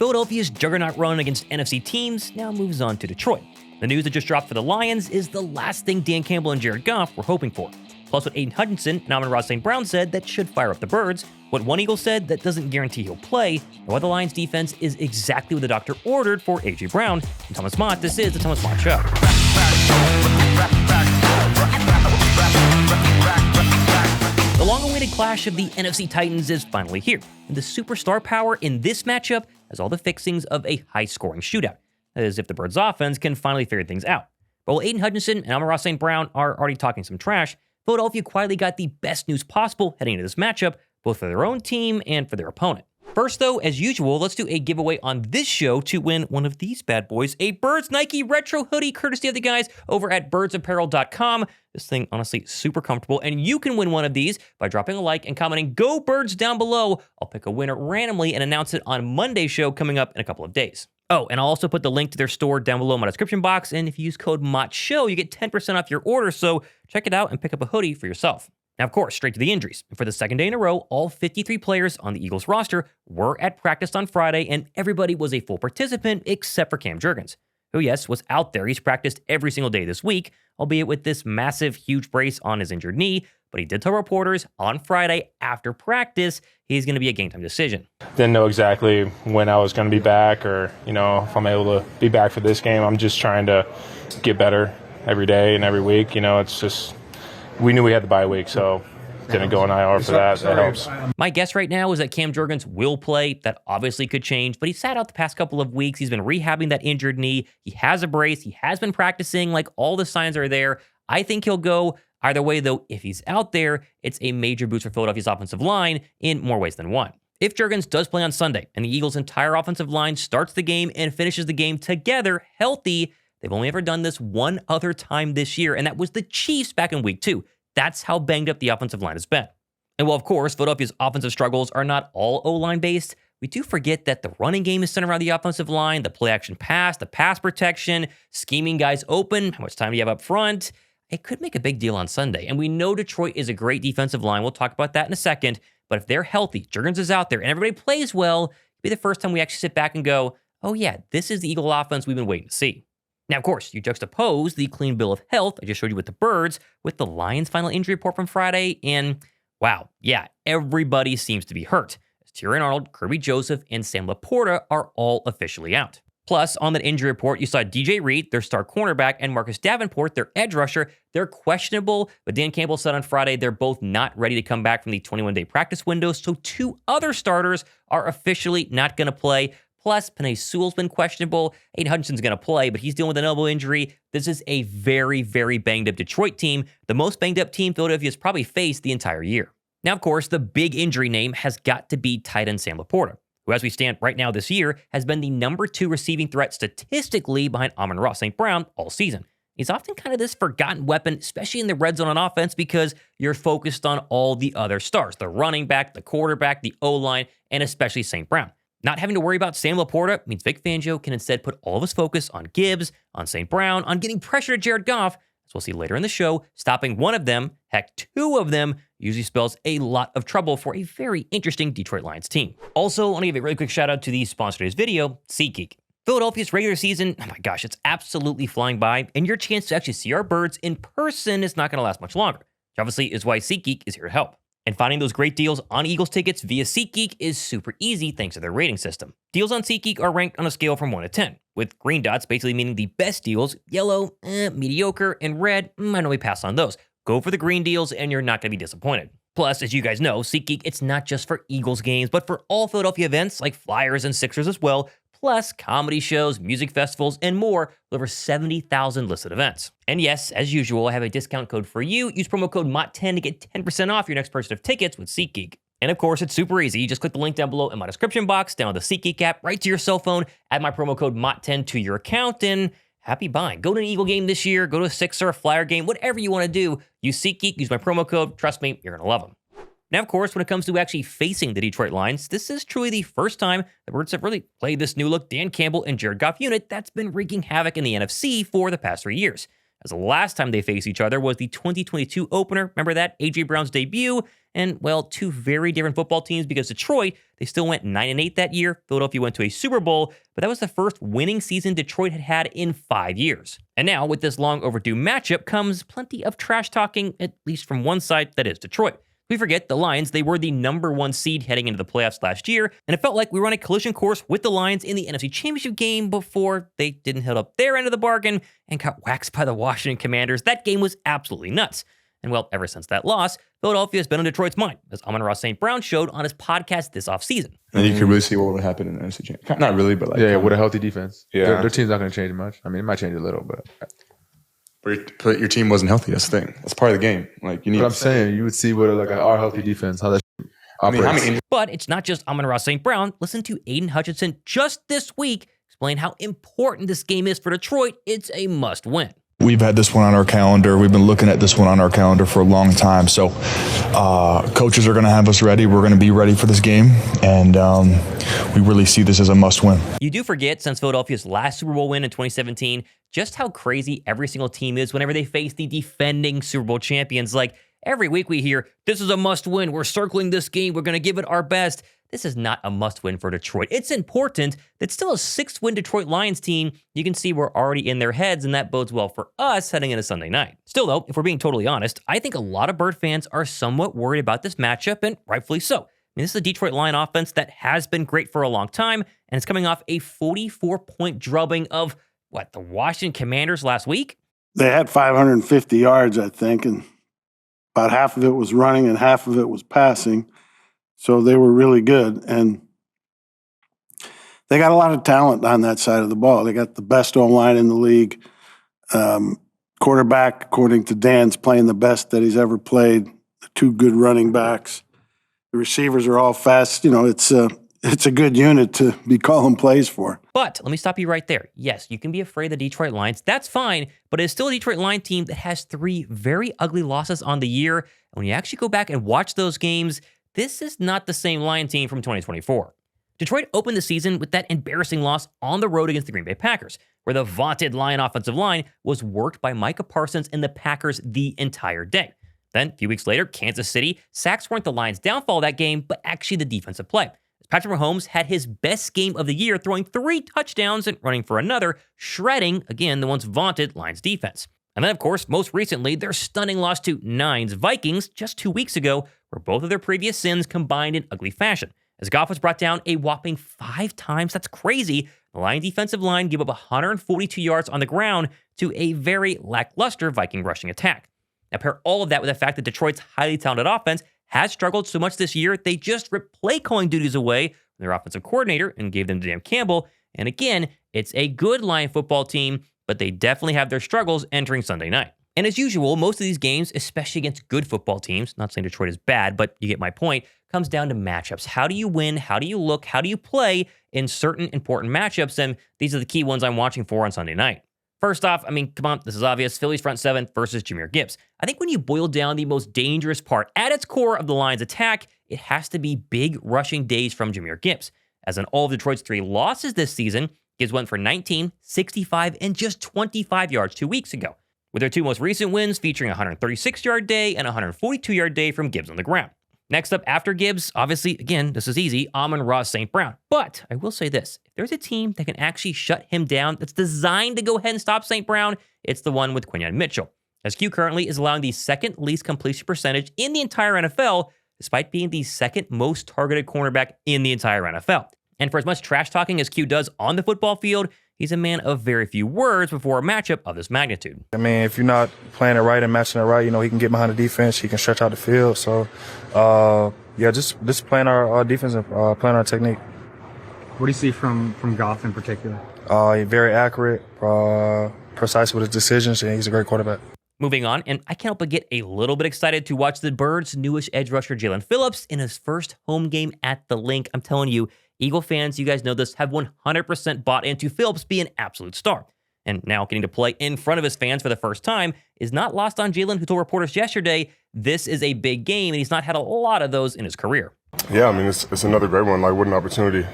Philadelphia's juggernaut run against NFC teams now moves on to Detroit. The news that just dropped for the Lions is the last thing Dan Campbell and Jared Goff were hoping for. Plus what Aiden Hutchinson and Amon-Ra St said that should fire up the Birds, what one Eagle said that doesn't guarantee he'll play, and why the Lions defense is exactly what the doctor ordered for A.J. Brown. I'm Thomas Mott, this is the Thomas Mott Show. The long-awaited clash of the NFC Titans is finally here, and the superstar power in this matchup has all the fixings of a high-scoring shootout, as if the Birds' offense can finally figure things out. But while Aiden Hutchinson and Amon-Ra St. are already talking some trash, Philadelphia quietly got the best news possible heading into this matchup, both for their own team and for their opponent. First though, as usual, let's do a giveaway on this show to win one of these bad boys, a Birds Nike Retro Hoodie, courtesy of the guys over at birdsapparel.com. This thing, honestly, super comfortable, and you can win one of these by dropping a like and commenting "Go Birds" down below. I'll pick a winner randomly and announce it on Monday's show coming up in a couple of days. Oh, and I'll also put the link to their store down below in my description box, and if you use code MOTTSHOW, you get 10% off your order, so check it out and pick up a hoodie for yourself. Now, of course, straight to the injuries. And for the second day in a row, all 53 players on the Eagles roster were at practice on Friday, and everybody was a full participant except for Cam Jurgens, who, yes, was out there. He's practiced every single day this week, albeit with this massive, huge brace on his injured knee, but he did tell reporters on Friday after practice he's going to be a game-time decision. Didn't know exactly when I was going to be back or, if I'm able to be back for this game. I'm just trying to get better every day and every week. It's just, we knew we had the bye week, so didn't go on IR for that. That helps. My guess right now is that Cam Jurgens will play. That obviously could change, but he sat out the past couple of weeks. He's been rehabbing that injured knee. He has a brace. He has been practicing. Like, all the signs are there. I think he'll go. Either way, though, if he's out there, it's a major boost for Philadelphia's offensive line in more ways than one. If Jurgens does play on Sunday and the Eagles' entire offensive line starts the game and finishes the game together healthy, they've only ever done this one other time this year, and that was the Chiefs back in Week 2. That's how banged up the offensive line has been. And while, of course, Philadelphia's offensive struggles are not all O-line based, we do forget that the running game is centered around the offensive line, the play-action pass, the pass protection, scheming guys open, how much time do you have up front? It could make a big deal on Sunday. And we know Detroit is a great defensive line. We'll talk about that in a second. But if they're healthy, Jurgens is out there, and everybody plays well, it'll be the first time we actually sit back and go, oh yeah, this is the Eagle offense we've been waiting to see. Now, of course, you juxtapose the clean bill of health I just showed you with the Birds with the Lions' final injury report from Friday, and wow, yeah, everybody seems to be hurt, as Terrion Arnold, Kirby Joseph, and Sam LaPorta are all officially out. Plus, on that injury report, you saw DJ Reed, their star cornerback, and Marcus Davenport, their edge rusher. They're questionable, but Dan Campbell said on Friday they're both not ready to come back from the 21-day practice window, so two other starters are officially not going to play. Plus, Penei Sewell's been questionable. Aiden Hutchinson's going to play, but he's dealing with an elbow injury. This is a very, very banged-up Detroit team, the most banged-up team Philadelphia's probably faced the entire year. Now, of course, the big injury name has got to be tight end Sam LaPorta, who, as we stand right now this year, has been the number 2 receiving threat statistically behind Amon-Ra St. all season. He's often kind of this forgotten weapon, especially in the red zone on offense, because you're focused on all the other stars, the running back, the quarterback, the O-line, and especially St. Not having to worry about Sam LaPorta means Vic Fangio can instead put all of his focus on Gibbs, on St. on getting pressure to Jared Goff, as we'll see later in the show. Stopping one of them, heck, 2 of them, usually spells a lot of trouble for a very interesting Detroit Lions team. Also, I want to give a really quick shout out to the sponsor of today's video, SeatGeek. Philadelphia's regular season, oh my gosh, it's absolutely flying by, and your chance to actually see our Birds in person is not going to last much longer, which obviously is why SeatGeek is here to help. And finding those great deals on Eagles tickets via SeatGeek is super easy thanks to their rating system. Deals on SeatGeek are ranked on a scale from 1 to 10, with green dots basically meaning the best deals, yellow, mediocre, and red, I know we pass on those. Go for the green deals and you're not going to be disappointed. Plus, as you guys know, SeatGeek, it's not just for Eagles games, but for all Philadelphia events like Flyers and Sixers as well, plus comedy shows, music festivals, and more, with over 70,000 listed events. And yes, as usual, I have a discount code for you. Use promo code MOTT10 to get 10% off your next purchase of tickets with SeatGeek. And of course, it's super easy. You just click the link down below in my description box, download the SeatGeek app right to your cell phone, add my promo code MOTT10 to your account, and happy buying. Go to an Eagle game this year, go to a Sixer or a Flyer game, whatever you want to do. Use SeatGeek, use my promo code. Trust me, you're going to love them. Now, of course, when it comes to actually facing the Detroit Lions, this is truly the first time the Birds have really played this new look Dan Campbell and Jared Goff unit that's been wreaking havoc in the NFC for the past 3 years. As the last time they faced each other was the 2022 opener. Remember that? A.J. Brown's debut. And, well, two very different football teams because Detroit, they still went 9-8 that year. Philadelphia went to a Super Bowl, but that was the first winning season Detroit had had in 5 years. And now, with this long overdue matchup, comes plenty of trash talking, at least from one side, that is Detroit. We forget the Lions, they were the #1 seed heading into the playoffs last year, and it felt like we were on a collision course with the Lions in the NFC Championship game before they didn't hit up their end of the bargain and got waxed by the Washington Commanders. That game was absolutely nuts. And well, ever since that loss, Philadelphia has been on Detroit's mind, as Amon-Ra St. showed on his podcast this offseason. And you can really see what would happen in the NFC Championship. Not really, but like... Yeah, with a healthy defense. Yeah. Their team's not going to change much. I mean, it might change a little, but... But your team wasn't healthy. That's the thing. That's part of the game. Like, you need... But I'm saying, you would see what our healthy defense, how that operates. But it's not just Amon-Ra St. Listen to Aiden Hutchinson just this week explain how important this game is for Detroit. It's a must-win. We've had this one on our calendar. We've been looking at this one on our calendar for a long time. So coaches are going to have us ready. We're going to be ready for this game. And we really see this as a must-win. You do forget, since Philadelphia's last Super Bowl win in 2017, just how crazy every single team is whenever they face the defending Super Bowl champions. Like, every week we hear, this is a must-win. We're circling this game. We're going to give it our best. This is not a must-win for Detroit. It's important. That's still a 6-win Detroit Lions team. You can see we're already in their heads, and that bodes well for us heading into Sunday night. Still, though, if we're being totally honest, I think a lot of Bird fans are somewhat worried about this matchup, and rightfully so. I mean, this is a Detroit Lion offense that has been great for a long time, and it's coming off a 44-point drubbing of, the Washington Commanders last week? They had 550 yards, I think, and about half of it was running and half of it was passing. So they were really good, and they got a lot of talent on that side of the ball. They got the best O-line in the league. Quarterback, according to Dan's, playing the best that he's ever played. The two good running backs. The receivers are all fast. You know, it's a good unit to be calling plays for. But let me stop you right there. Yes, you can be afraid of the Detroit Lions. That's fine, but it's still a Detroit Lion team that has 3 very ugly losses on the year. And when you actually go back and watch those games, this is not the same Lion team from 2024. Detroit opened the season with that embarrassing loss on the road against the Green Bay Packers, where the vaunted Lion offensive line was worked by Micah Parsons and the Packers the entire day. Then, a few weeks later, Kansas City. Sacks weren't the Lions' downfall that game, but actually the defensive play. Patrick Mahomes had his best game of the year, throwing 3 touchdowns and running for another, shredding, again, the once vaunted Lions defense. And then, of course, most recently, their stunning loss to 9's Vikings just 2 weeks ago, where both of their previous sins combined in ugly fashion. As Goff was brought down a whopping 5 times, that's crazy. The Lions defensive line gave up 142 yards on the ground to a very lackluster Viking rushing attack. Now, pair all of that with the fact that Detroit's highly talented offense has struggled so much this year, they just ripped play calling duties away from their offensive coordinator and gave them to Dan Campbell. And again, it's a good Lion football team, but they definitely have their struggles entering Sunday night. And as usual, most of these games, especially against good football teams, not saying Detroit is bad, but you get my point, comes down to matchups. How do you win? How do you look? How do you play in certain important matchups? And these are the key ones I'm watching for on Sunday night. First off, I mean, come on, this is obvious. Philly's front 7 versus Jahmyr Gibbs. I think when you boil down the most dangerous part at its core of the Lions' attack, it has to be big rushing days from Jahmyr Gibbs. As in all of Detroit's 3 losses this season, Gibbs went for 19, 65, and just 25 yards 2 weeks ago, with their 2 most recent wins featuring a 136-yard day and a 142-yard day from Gibbs on the ground. Next up after Gibbs, obviously, again, this is easy, Amon-Ra St. But I will say this, if there's a team that can actually shut him down that's designed to go ahead and stop St. Brown, it's the one with Quinyon Mitchell. As Q currently is allowing the 2nd least completion percentage in the entire NFL, despite being the 2nd most targeted cornerback in the entire NFL. And for as much trash talking as Q does on the football field, he's a man of very few words before a matchup of this magnitude. I mean, if you're not playing it right and matching it right, you know, he can get behind the defense, he can stretch out the field. So, just playing our defense and playing our technique. What do you see from Goff in particular? He's very accurate, precise with his decisions, and he's a great quarterback. Moving on, and I can't help but get a little bit excited to watch the Birds' newest edge rusher, Jaelan Phillips, in his first home game at the Linc. I'm telling you, Eagle fans, you guys know this, have 100% bought into Phillips being an absolute star. And now getting to play in front of his fans for the first time is not lost on Jalen, who told reporters yesterday this is a big game, and he's not had a lot of those in his career. Yeah, I mean, it's another great one. Like, what an opportunity.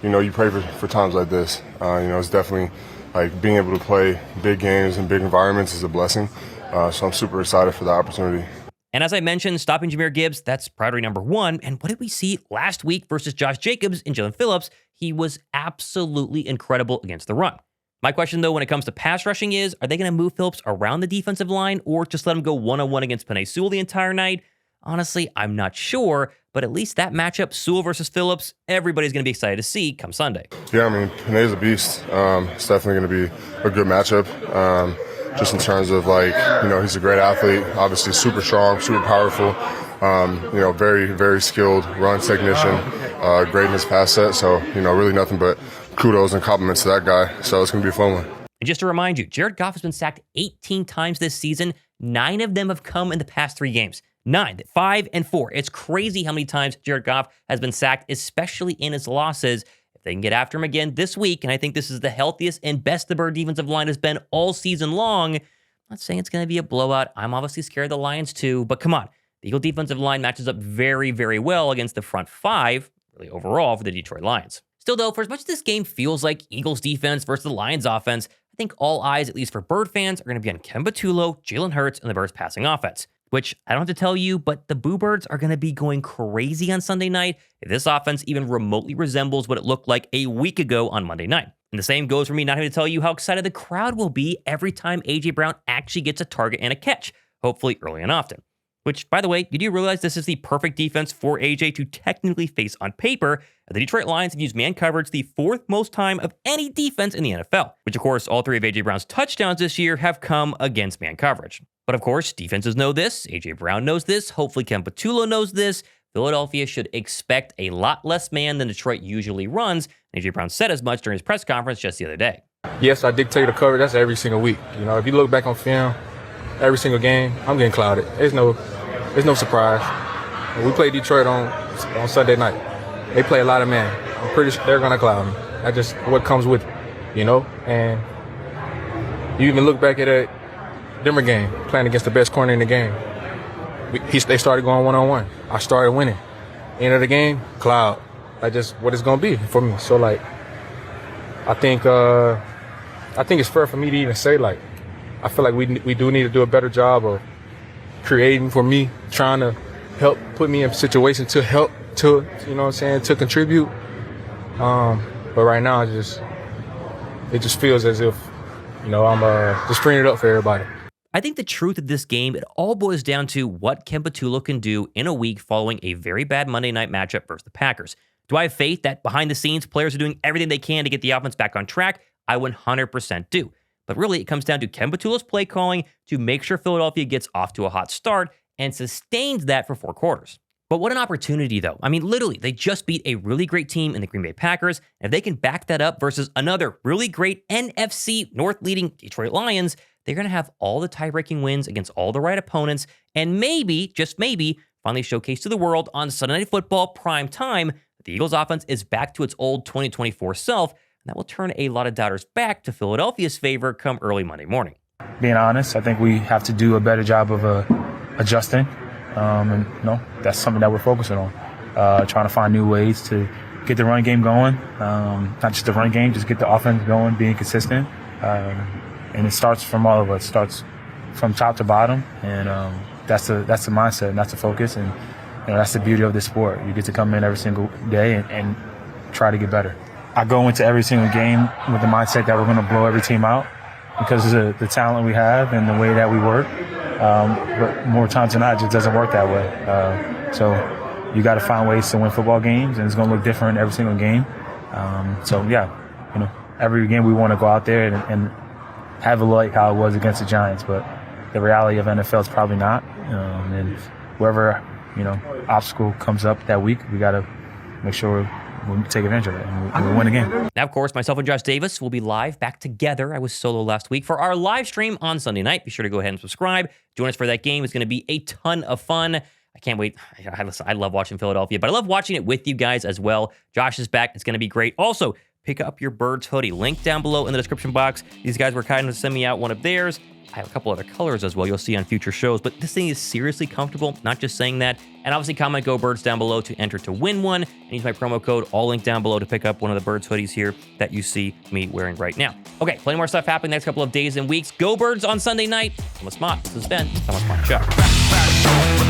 You pray for times like this. It's definitely like being able to play big games in big environments is a blessing. So I'm super excited for the opportunity. And as I mentioned, stopping Jahmyr Gibbs, that's priority number one. And what did we see last week versus Josh Jacobs and Jaelan Phillips? He was absolutely incredible against the run. My question, though, when it comes to pass rushing is, are they going to move Phillips around the defensive line or just let him go one-on-one against Penei Sewell the entire night? Honestly, I'm not sure, but at least that matchup, Sewell versus Phillips, everybody's going to be excited to see come Sunday. Yeah, I mean, Penei's a beast. It's definitely going to be a good matchup. Just in terms of, like, you know, he's a great athlete, obviously super strong, super powerful, you know, very, very skilled run technician, great in his pass set. So, you know, really nothing but kudos and compliments to that guy. So it's going to be a fun one. And just to remind you, Jared Goff has been sacked 18 times this season. 9 of them have come in the past 3 games. 9, 5, and 4. It's crazy how many times Jared Goff has been sacked, especially in his losses. If they can get after him again this week, and I think this is the healthiest and best the Bird defensive line has been all season long, I'm not saying it's going to be a blowout. I'm obviously scared of the Lions too, but come on. The Eagle defensive line matches up very, very well against the front 5, really overall, for the Detroit Lions. Still, though, for as much as this game feels like Eagles defense versus the Lions offense, I think all eyes, at least for Bird fans, are going to be on Kemba Tulo, Jalen Hurts, and the Birds passing offense. Which I don't have to tell you, but the Boo Birds are going to be going crazy on Sunday night if this offense even remotely resembles what it looked like a week ago on Monday night. And the same goes for me not having to tell you how excited the crowd will be every time A.J. Brown actually gets a target and a catch, hopefully early and often. Which, by the way, you do realize this is the perfect defense for A.J. to technically face on paper. The Detroit Lions have used man coverage the 4th most time of any defense in the NFL, which, of course, all 3 of A.J. Brown's touchdowns this year have come against man coverage. But of course, defenses know this, A.J. Brown knows this, hopefully Kemba Tulo knows this. Philadelphia should expect a lot less man than Detroit usually runs, and A.J. Brown said as much during his press conference just the other day. Yes, I dictate the cover. That's every single week. You know, if you look back on film, every single game, I'm getting clouded. There's no surprise. When we play Detroit on Sunday night, they play a lot of man. I'm pretty sure they're going to cloud me. That's just what comes with it, you know? And you even look back at a Denver game, playing against the best corner in the game. They started going one-on-one. I started winning. End of the game, cloud. That's just what it's going to be for me. So, like, I think it's fair for me to even say, like, I feel like we do need to do a better job of creating for me, trying to help put me in a situation to help, to, you know what I'm saying, to contribute. But right now, it just feels as if, you know, I'm just freeing it up for everybody. I think the truth of this game, it all boils down to what Kemba Tulo can do in a week following a very bad Monday night matchup versus the Packers. Do I have faith that behind the scenes, players are doing everything they can to get the offense back on track? I 100% do. But really, it comes down to Kemba Tulo's play calling to make sure Philadelphia gets off to a hot start and sustains that for 4 quarters. But what an opportunity, though. I mean, literally, they just beat a really great team in the Green Bay Packers. And if they can back that up versus another really great NFC North leading Detroit Lions, they're going to have all the tie-breaking wins against all the right opponents and maybe, just maybe, finally showcase to the world on Sunday Night Football prime time that the Eagles offense is back to its old 2024 self, and that will turn a lot of doubters back to Philadelphia's favor come early Monday morning. Being honest, I think we have to do a better job of adjusting, and you know, that's something that we're focusing on, trying to find new ways to get the run game going, not just the run game, just get the offense going, being consistent. And it starts from all of us. It starts from top to bottom, and that's the mindset, and that's the focus, and you know, that's the beauty of this sport. You get to come in every single day and try to get better. I go into every single game with the mindset that we're going to blow every team out because of the talent we have and the way that we work. But more times than not, it just doesn't work that way. So you got to find ways to win football games, and it's going to look different every single game. So yeah, you know, every game we want to go out there and have it like how it was against the Giants, but the reality of NFL is probably not. And wherever, you know, obstacle comes up that week, we got to make sure we take advantage of it and we'll win the game. Now, of course, myself and Josh Davis will be live back together. I was solo last week for our live stream on Sunday night. Be sure to go ahead and subscribe. Join us for that game. It's going to be a ton of fun. I can't wait. I love watching Philadelphia, but I love watching it with you guys as well. Josh is back. It's going to be great. Also, pick up your Birds hoodie. Link down below in the description box. These guys were kind of send me out one of theirs. I have a couple other colors as well you'll see on future shows, but this thing is seriously comfortable, not just saying that. And obviously comment Go Birds down below to enter to win one, and use my promo code, all linked down below to pick up one of the Birds hoodies here that you see me wearing right now. Okay, plenty more stuff happening next couple of days and weeks. Go Birds on Sunday night. I'm with Mott. This has been the Mott Show. Show.